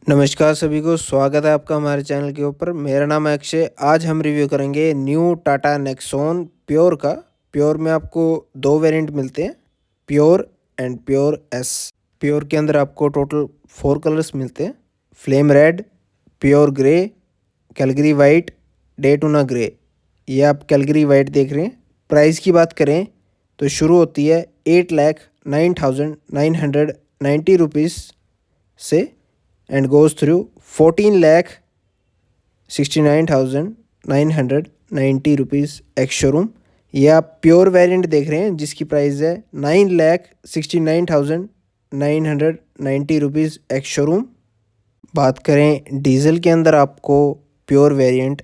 नमस्कार सभी को, स्वागत है आपका हमारे चैनल के ऊपर। मेरा नाम है अक्षय। आज हम रिव्यू करेंगे न्यू टाटा नेक्सॉन प्योर का। प्योर में आपको दो वेरिएंट मिलते हैं, pure and pure S. Pure के अंदर आपको टोटल 4 कलर्स मिलते हैं, flame red, pure grey, Calgary white, Daytona grey. ये आप कैलगरी वाइट देख रहे हैं। प्राइस की बात करें तो शुरू होती है 8,09,990 रुपीज़ से and goes through 14,69,990 rupees ex showroom. ये आप प्योर वेरिएंट देख रहे हैं जिसकी प्राइस है 9,69,990 रुपीज़ एक्स शोरूम। बात करें डीजल के अंदर आपको pure variant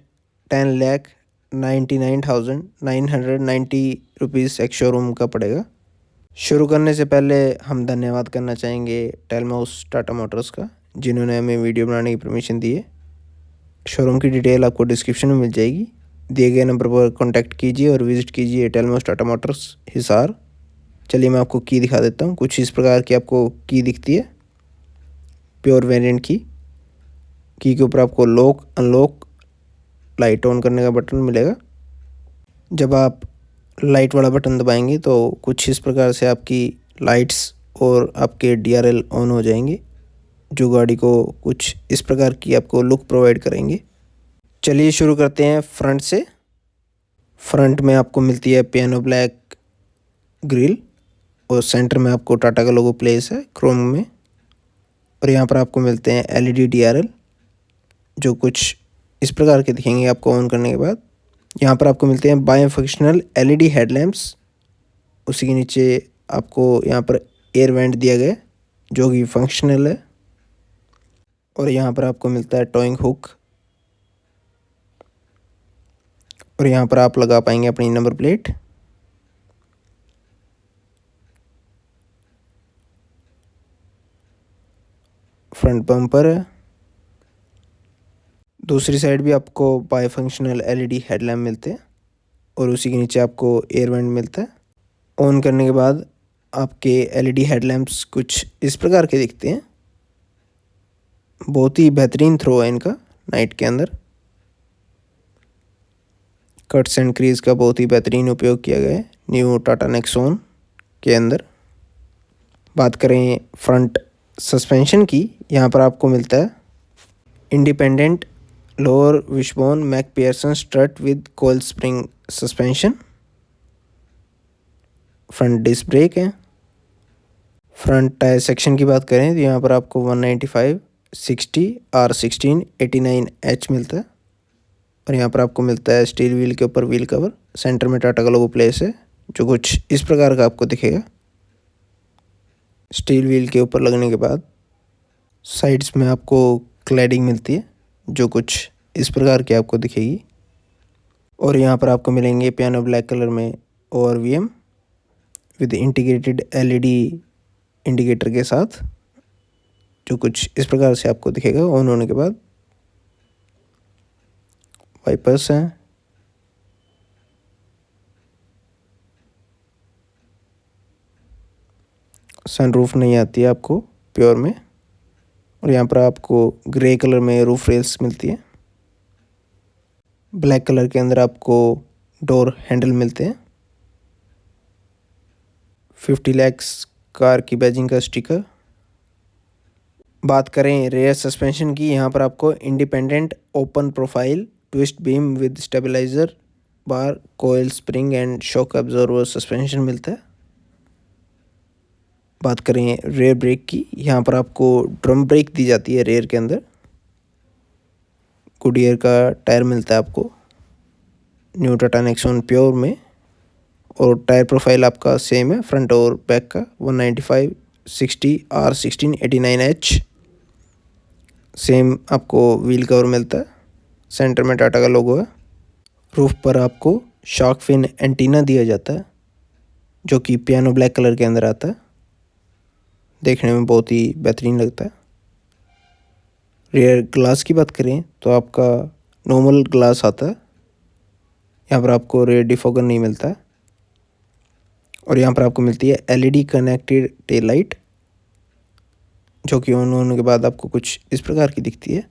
10,99,990 rupees ex showroom का पड़ेगा। शुरू करने से पहले हम धन्यवाद करना चाहेंगे टेलमोस टाटा मोटर्स का, जिन्होंने हमें वीडियो बनाने की परमिशन दी है। शोरूम की डिटेल आपको डिस्क्रिप्शन में मिल जाएगी। दिए गए नंबर पर कांटेक्ट कीजिए और विज़िट कीजिए टेलमोस टाटा मोटर्स हिसार। चलिए मैं आपको की दिखा देता हूँ। कुछ इस प्रकार की आपको की दिखती है प्योर वेरिएंट की के ऊपर आपको लॉक अनलॉक लाइट ऑन करने का बटन मिलेगा। जब आप लाइट वाला बटन दबाएंगे तो कुछ इस प्रकार से आपकी लाइट्स और आपके DRL ऑन हो जाएंगे, जो गाड़ी को कुछ इस प्रकार की आपको लुक प्रोवाइड करेंगे। चलिए शुरू करते हैं फ्रंट से। फ्रंट में आपको मिलती है पियानो ब्लैक ग्रिल और सेंटर में आपको टाटा का लोगो प्लेस है क्रोम में। और यहाँ पर आपको मिलते हैं LED DRL, जो कुछ इस प्रकार के दिखेंगे आपको ऑन करने के बाद। यहाँ पर आपको मिलते हैं बाईफंक्शनल LED हेडलैम्प्स। उसी के नीचे आपको यहाँ पर एयर वेंट दिया गया जो कि फंक्शनल है। और यहाँ पर आपको मिलता है टोइंग हुक, और यहाँ पर आप लगा पाएंगे अपनी नंबर प्लेट। फ्रंट बम्पर है। दूसरी साइड भी आपको बाईफंक्शनल LED हेडलैम्प मिलते हैं और उसी के नीचे आपको एयर वेंट मिलता है। ऑन करने के बाद आपके LED हेडलैम्प्स कुछ इस प्रकार के दिखते हैं। बहुत ही बेहतरीन थ्रो है इनका नाइट के अंदर। कट्स एंड क्रीज का बहुत ही बेहतरीन उपयोग किया गया है न्यू टाटा नेक्सॉन के अंदर। बात करें फ्रंट सस्पेंशन की, यहाँ पर आपको मिलता है independent lower wishbone McPherson strut with coil spring suspension. Front disc brake है। फ्रंट टायर सेक्शन की बात करें तो यहाँ पर आपको 195, 60, R16, 89H मिलता है। और यहाँ पर आपको मिलता है स्टील व्हील के ऊपर व्हील कवर। सेंटर में टाटा का लोगो प्लेस है, जो कुछ इस प्रकार का आपको दिखेगा। स्टील व्हील के ऊपर लगने के बाद साइड्स में आपको क्लैडिंग मिलती है, जो कुछ इस प्रकार की आपको दिखेगी। और यहाँ पर आपको मिलेंगे पियानो ब्लैक कलर में ORVM with integrated LED indicator के साथ, जो कुछ इस प्रकार से आपको दिखेगा ऑन होने के बाद। वाइपर्स हैं। सनरूफ नहीं आती है आपको प्योर में। और यहाँ पर आपको ग्रे कलर में रूफ रेल्स मिलती है। ब्लैक कलर के अंदर आपको डोर हैंडल मिलते हैं। 50 लैक्स कार की बैजिंग का स्टिकर। बात करें रेयर सस्पेंशन की, यहाँ पर आपको independent open profile twist beam with stabiliser bar coil spring and shock absorber suspension मिलता है। बात करें रेयर ब्रेक की, यहाँ पर आपको ड्रम ब्रेक दी जाती है रेयर के अंदर। गुडियर का टायर मिलता है आपको न्यू टाटा नेक्सॉन प्योर में। और टायर प्रोफाइल आपका सेम है फ्रंट और बैक का, 195, 60, R16, 89H। सेम आपको व्हील कवर मिलता है। सेंटर में टाटा का लोगो है। रूफ पर आपको शार्क फिन एंटीना दिया जाता है, जो कि पियानो ब्लैक कलर के अंदर आता है। देखने में बहुत ही बेहतरीन लगता है। रियर ग्लास की बात करें तो आपका नॉर्मल ग्लास आता है। यहाँ पर आपको रेयर डिफॉगर नहीं मिलता है। और यहाँ पर आपको मिलती है LED कनेक्टेड टेल लाइट, जो कि ऑन होने के बाद आपको कुछ इस प्रकार की दिखती है।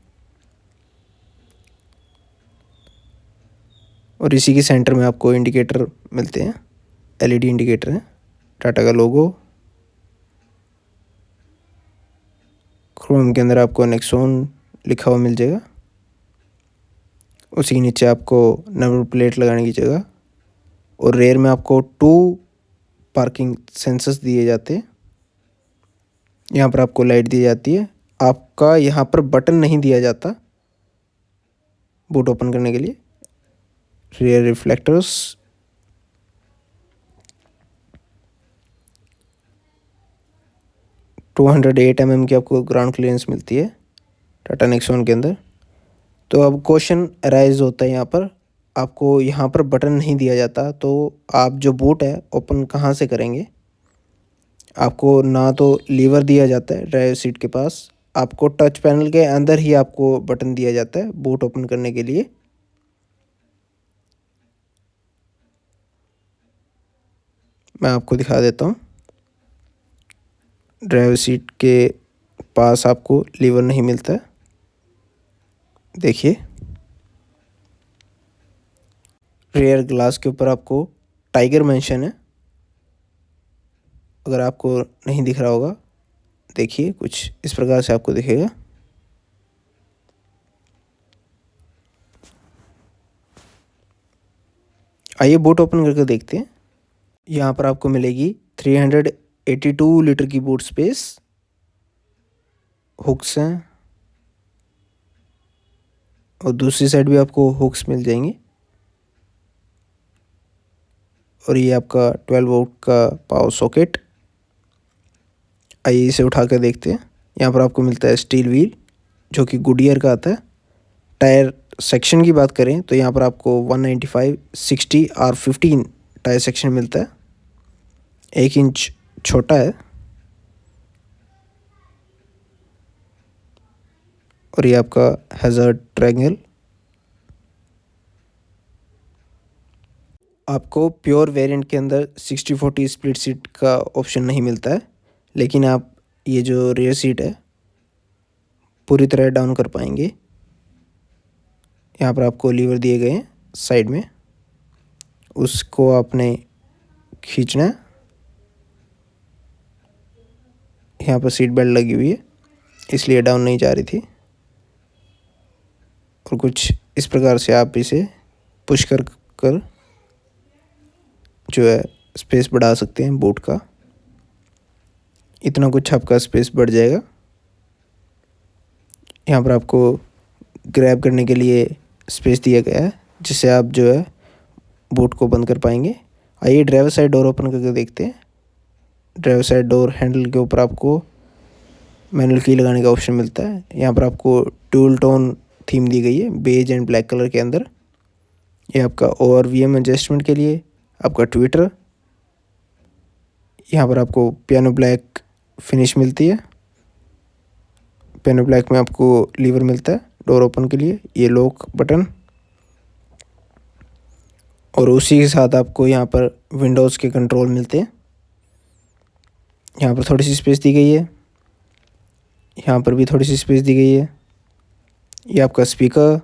और इसी के सेंटर में आपको इंडिकेटर मिलते हैं, एलईडी इंडिकेटर हैं, टाटा का लोगो। क्रोम के अंदर आपको नेक्सॉन लिखा हुआ मिल जाएगा। उसी के नीचे आपको नंबर प्लेट लगाने की जगह, और रेयर में आपको 2 पार्किंग सेंसर्स दिए जाते हैं। यहाँ पर आपको लाइट दी जाती है। आपका यहाँ पर बटन नहीं दिया जाता बूट ओपन करने के लिए। रेयर रिफ्लेक्टर्स, 208 mm की आपको ग्राउंड क्लियरेंस मिलती है टाटा नेक्सॉन के अंदर। तो अब क्वेश्चन अराइज होता है यहाँ पर, आपको यहाँ पर बटन नहीं दिया जाता तो आप जो बूट है ओपन कहाँ से करेंगे। आपको ना तो लीवर दिया जाता है ड्राइवर सीट के पास, आपको टच पैनल के अंदर ही आपको बटन दिया जाता है बूट ओपन करने के लिए। मैं आपको दिखा देता हूँ। ड्राइवर सीट के पास आपको लीवर नहीं मिलता है। देखिए, रेयर ग्लास के ऊपर आपको टाइगर मेंशन है। अगर आपको नहीं दिख रहा होगा, देखिए कुछ इस प्रकार से आपको दिखेगा। आइए बूट ओपन करके देखते हैं। यहाँ पर आपको मिलेगी 382 लीटर की बूट स्पेस, हुक्स हैं, और दूसरी साइड भी आपको हुक्स मिल जाएंगे। और ये आपका 12 वोल्ट का पावर सॉकेट। आइए इसे उठा कर देखते हैं। यहाँ पर आपको मिलता है स्टील व्हील, जो कि गुडियर का आता है। टायर सेक्शन की बात करें तो यहाँ पर आपको 195, 60 और 15 टायर सेक्शन मिलता है। 1 इंच छोटा है। और ये आपका हैज़र्ड ट्रायंगल। आपको प्योर वेरिएंट के अंदर 60/40 स्प्लिट सीट का ऑप्शन नहीं मिलता है, लेकिन आप ये जो रेयर सीट है पूरी तरह डाउन कर पाएंगे। यहाँ पर आपको लीवर दिए गए हैं साइड में, उसको आपने खींचना है। यहाँ पर सीट बेल्ट लगी हुई है, इसलिए डाउन नहीं जा रही थी। और कुछ इस प्रकार से आप इसे पुश कर कर जो है स्पेस बढ़ा सकते हैं बूट का। इतना कुछ आपका स्पेस बढ़ जाएगा। यहाँ पर आपको ग्रैब करने के लिए स्पेस दिया गया है, जिससे आप जो है बूट को बंद कर पाएंगे। आइए ड्राइवर साइड डोर ओपन करके देखते हैं। ड्राइवर साइड डोर हैंडल के ऊपर आपको मैनुअल की लगाने का ऑप्शन मिलता है। यहाँ पर आपको डुअल टोन थीम दी गई है, बेज एंड ब्लैक कलर के अंदर। ये आपका ORVM एडजस्टमेंट के लिए, आपका ट्विटर। यहाँ पर आपको पियानो ब्लैक फिनिश मिलती है। पियानो ब्लैक में आपको लीवर मिलता है डोर ओपन के लिए, ये लॉक बटन। और उसी के साथ आपको यहाँ पर विंडोज़ के कंट्रोल मिलते हैं। यहाँ पर थोड़ी सी स्पेस दी गई है, यहाँ पर भी थोड़ी सी स्पेस दी गई है। ये आपका स्पीकर,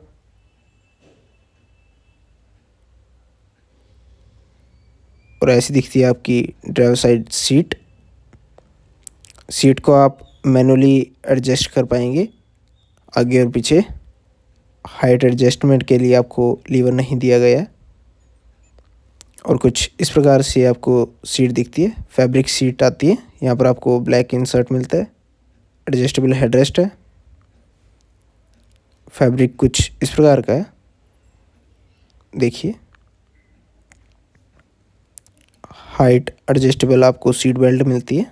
और ऐसी दिखती है आपकी ड्राइवर साइड सीट। सीट को आप मैनुअली एडजस्ट कर पाएंगे आगे और पीछे। हाइट एडजस्टमेंट के लिए आपको लीवर नहीं दिया गया है। और कुछ इस प्रकार से आपको सीट दिखती है। फैब्रिक सीट आती है। यहाँ पर आपको ब्लैक इंसर्ट मिलता है। एडजस्टेबल हेडरेस्ट है। फैब्रिक कुछ इस प्रकार का है, देखिए। हाइट एडजस्टेबल आपको सीट बेल्ट मिलती है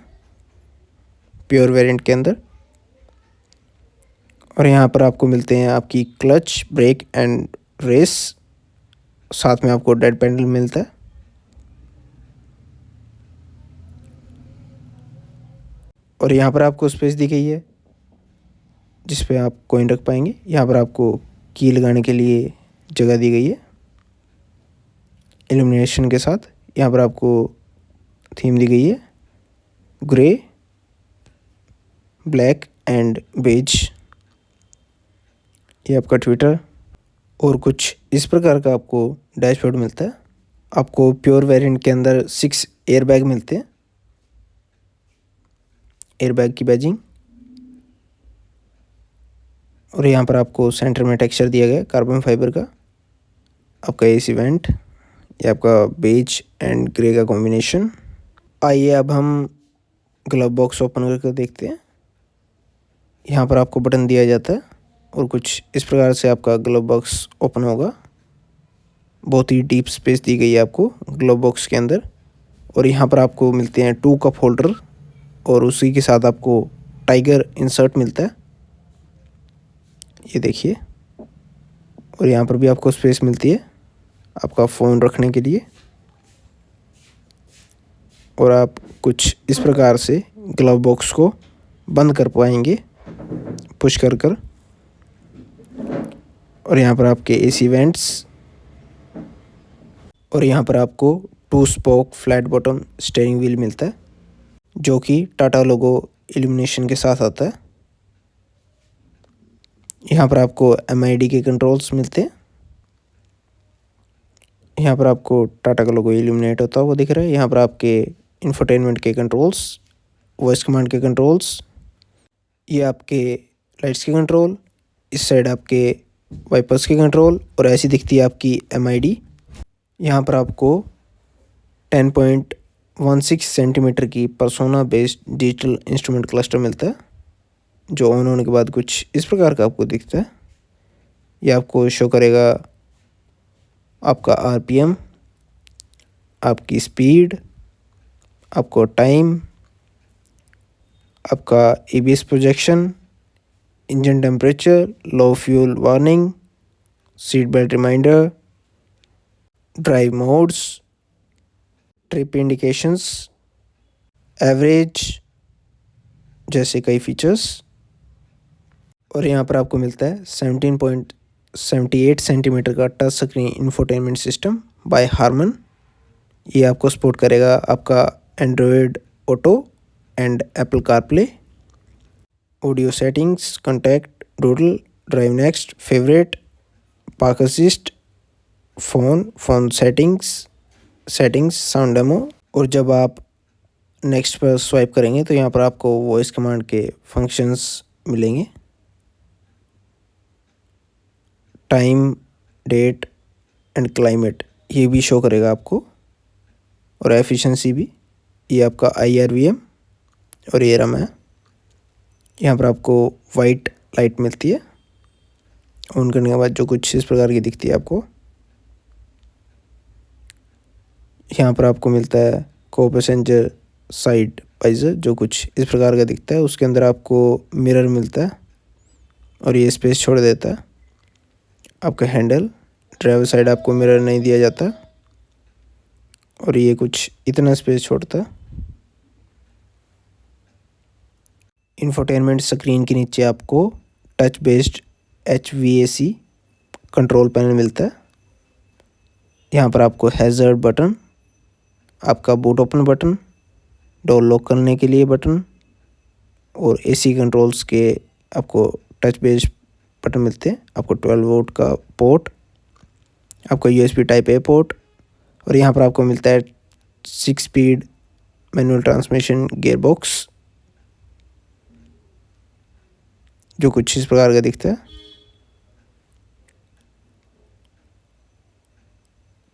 प्योर वेरिएंट के अंदर। और यहाँ पर आपको मिलते हैं आपकी क्लच, ब्रेक एंड रेस। साथ में आपको डेड पैडल मिलता है। और यहाँ पर आपको स्पेस दी गई है जिस पे आप कॉइन रख पाएंगे। यहाँ पर आपको की लगाने के लिए जगह दी गई है इल्यूमिनेशन के साथ। यहाँ पर आपको थीम दी गई है ग्रे, ब्लैक एंड बेज, ये आपका ट्विटर। और कुछ इस प्रकार का आपको डैशबोर्ड मिलता है। आपको प्योर वेरिएंट के अंदर 6 एयरबैग मिलते हैं, एयरबैग की बैजिंग। और यहाँ पर आपको सेंटर में टेक्सचर दिया गया है कार्बन फाइबर का। आपका एसी वेंट, ये आपका बेज एंड ग्रे का कॉम्बिनेशन। आइए अब हम ग्लव बॉक्स ओपन करके देखते हैं। यहाँ पर आपको बटन दिया जाता है और कुछ इस प्रकार से आपका ग्लव बॉक्स ओपन होगा। बहुत ही डीप स्पेस दी गई है आपको ग्लव बॉक्स के अंदर। और यहाँ पर आपको मिलते हैं 2 कप होल्डर और उसी के साथ आपको टाइगर इंसर्ट मिलता है, ये देखिए। और यहाँ पर भी आपको स्पेस मिलती है आपका फ़ोन रखने के लिए। और आप कुछ इस प्रकार से ग्लव बॉक्स को बंद कर पाएंगे पुश कर कर। और यहाँ पर आपके एसी वेंट्स, और यहाँ पर आपको 2 spoke flat bottom steering wheel मिलता है जो कि टाटा लोगो इल्यूमिनेशन के साथ आता है। यहाँ पर आपको MID के कंट्रोल्स मिलते हैं। यहाँ पर आपको टाटा का लोगो इल्यूमिनेट होता हुआ दिख रहा है। यहाँ पर आपके इंफोटेनमेंट के कंट्रोल्स, वॉइस कमांड के कंट्रोल्स, ये आपके लाइट्स के कंट्रोल, इस साइड आपके वाइपर्स के कंट्रोल। और ऐसी दिखती है आपकी MID। यहाँ पर आपको 10.16 सेंटीमीटर की persona based digital instrument cluster मिलता है जो ऑन होने के बाद कुछ इस प्रकार का आपको दिखता है। ये आपको शो करेगा आपका RPM, आपकी स्पीड, आपको टाइम, आपका ABS projection, engine temperature, low fuel warning, seat belt reminder, drive modes, trip indications, average जैसे कई फीचर्स। और यहाँ पर आपको मिलता है 17.78 सेंटीमीटर का touch screen infotainment system by Harman. ये आपको सपोर्ट करेगा आपका Android auto and Apple CarPlay, audio settings, contact, doodle, drive next, favourite, park assist, phone settings, sound demo. और जब आप नेक्स्ट पर स्वाइप करेंगे तो यहाँ पर आपको वॉइस कमांड के फंक्शंस मिलेंगे, टाइम, डेट एंड क्लाइमेट ये भी शो करेगा आपको। और एफिशिएंसी भी, ये आपका IRVM और ARM है। यहाँ पर आपको वाइट लाइट मिलती है ऑन करने के बाद जो कुछ इस प्रकार की दिखती है आपको। यहाँ पर आपको मिलता है को पैसेंजर साइड वाइजर जो कुछ इस प्रकार का दिखता है। उसके अंदर आपको मिरर मिलता है और ये स्पेस छोड़ देता है। आपका हैंडल, ड्राइवर साइड आपको मिरर नहीं दिया जाता और ये कुछ इतना स्पेस छोड़ता है। इंफोटेनमेंट स्क्रीन के नीचे आपको touch based HVAC control panel मिलता है। यहाँ पर आपको हैज़र्ड बटन, आपका boot open button, door lock करने के लिए बटन और AC कंट्रोल्स के आपको टच बेस्ड बटन मिलते हैं। आपको 12 वोल्ट का पोर्ट, आपको USB टाइप A पोर्ट। और यहाँ पर आपको मिलता है 6 speed manual transmission gear box जो कुछ इस प्रकार का दिखता है।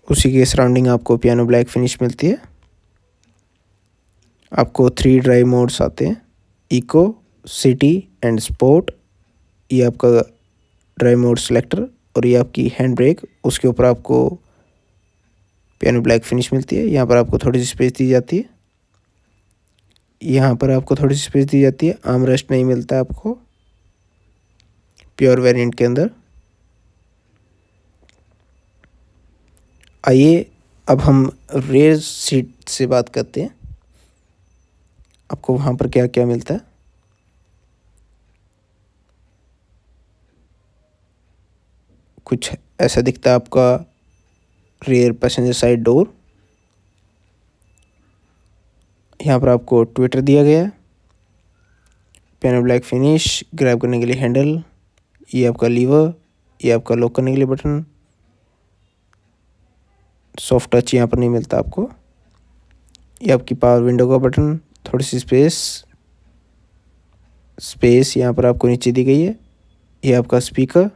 उसी के सराउंडिंग आपको पियानो ब्लैक फिनिश मिलती है। आपको 3 ड्राइव मोड्स आते हैं, इको, सिटी एंड स्पोर्ट। ये आपका ड्राइव मोड सेलेक्टर और ये आपकी हैंड ब्रेक, उसके ऊपर आपको पियानो ब्लैक फिनिश मिलती है। यहाँ पर आपको थोड़ी सी स्पेस दी जाती है, यहाँ पर आपको थोड़ी सी स्पेस दी जाती है। आर्म रेस्ट नहीं मिलता आपको प्योर वेरिएंट के अंदर। आइए अब हम रेयर सीट से बात करते हैं, आपको वहाँ पर क्या क्या मिलता है। कुछ ऐसा दिखता है आपका रेयर पैसेंजर साइड डोर। यहाँ पर आपको ट्विटर दिया गया है, पियानो ब्लैक फिनिश, ग्रैब करने के लिए हैंडल, ये आपका लीवर, ये आपका लॉक करने के लिए बटन। सॉफ्ट टच यहाँ पर नहीं मिलता आपको। ये आपकी पावर विंडो का बटन, थोड़ी सी स्पेस यहाँ पर आपको नीचे दी गई है। ये आपका स्पीकर,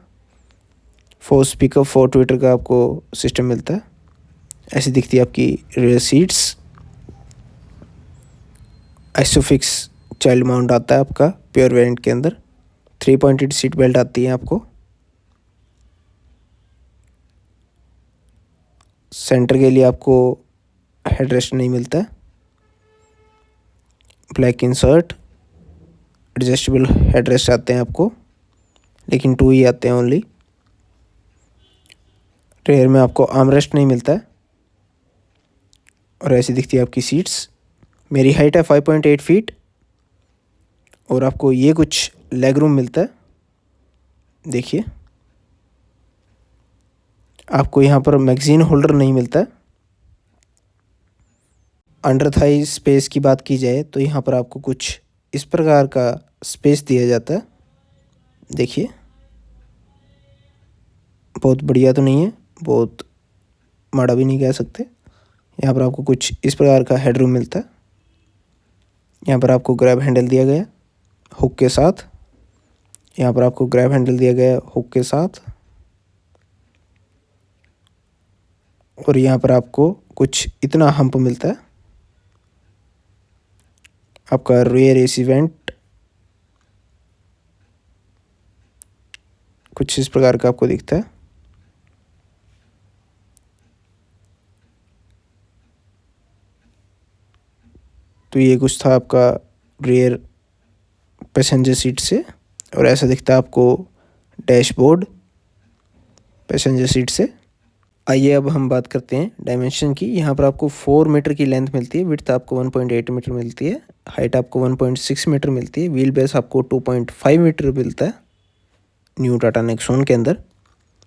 4 ट्विटर का आपको सिस्टम मिलता है। ऐसी दिखती है आपकी rear seats. Isofix child mount आता है आपका प्योर वेरिएंट के अंदर। 3 पॉइंटेड सीट बेल्ट आती है आपको। सेंटर के लिए आपको हेडरेस्ट नहीं मिलता है। ब्लैक इंसर्ट, एडजस्टेबल हेडरेस्ट आते हैं आपको, लेकिन 2 ही आते हैं ओनली। रेयर में आपको आर्मरेस्ट नहीं मिलता है। और ऐसी दिखती है आपकी सीट्स। मेरी हाइट है 5.8 फीट और आपको ये कुछ लेग रूम मिलता है। देखिए, आपको यहाँ पर मैगजीन होल्डर नहीं मिलता है। अंडर थाई स्पेस की बात की जाए तो यहाँ पर आपको कुछ इस प्रकार का स्पेस दिया जाता है। देखिए, बहुत बढ़िया तो नहीं है, बहुत माड़ा भी नहीं कह सकते। यहाँ पर आपको कुछ इस प्रकार का हेडरूम मिलता है। यहाँ पर आपको ग्रैब हैंडल दिया गया हुक के साथ। यहाँ पर आपको ग्रैब हैंडल दिया गया हुक के साथ। और यहाँ पर आपको कुछ इतना हम्प मिलता है। आपका रेयर एसी वेंट कुछ इस प्रकार का आपको दिखता है। तो ये कुछ था आपका रेयर पैसेंजर सीट से। और ऐसा दिखता है आपको डैशबोर्ड पैसेंजर सीट से। आइए अब हम बात करते हैं डायमेंशन की। यहाँ पर आपको 4 मीटर की लेंथ मिलती है, विड्थ आपको 1.8 मीटर मिलती है, हाइट आपको 1.6 मीटर मिलती है, व्हील बेस आपको 2.5 मीटर मिलता है न्यू टाटा नेक्सॉन के अंदर।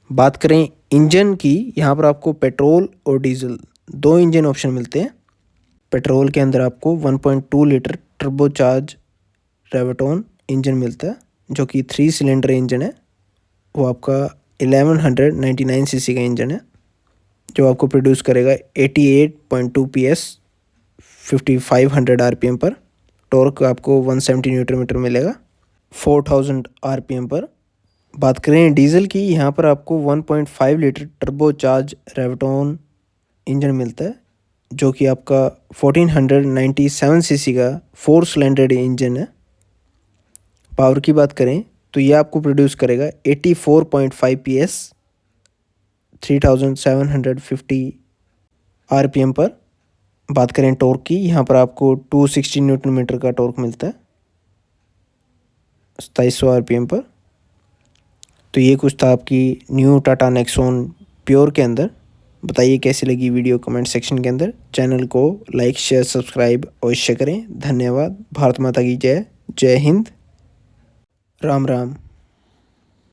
बात करें इंजन की, यहाँ पर आपको पेट्रोल और डीजल 2 इंजन ऑप्शन मिलते हैं। पेट्रोल के अंदर आपको 1.2 लीटर टर्बोचार्ज रेवटॉन इंजन मिलता है, जो कि 3 सिलेंडर इंजन है। वो आपका 1199 सीसी का इंजन है, जो आपको प्रोड्यूस करेगा 88.2 PS 5500 RPM पर। टॉर्क आपको 170 न्यूटन मीटर मिलेगा 4000 RPM पर। बात करें डीजल की, यहाँ पर आपको 1.5 लीटर टर्बोचार्ज रेवटॉन इंजन मिलता है, जो कि आपका 1497 सीसी का 4 सिलेंडर इंजन है। पावर की बात करें तो ये आपको प्रोड्यूस करेगा 84.5 PS 3750 RPM पर। बात करें टॉर्क की, यहाँ पर आपको 260 न्यूटन मीटर का टॉर्क मिलता है 2700 RPM पर। तो ये कुछ था आपकी न्यू टाटा नेक्सॉन प्योर के अंदर। बताइए कैसी लगी वीडियो कमेंट सेक्शन के अंदर। चैनल को लाइक शेयर सब्सक्राइब अवश्य करें। धन्यवाद। भारत माता की जय। जय हिंद। राम राम।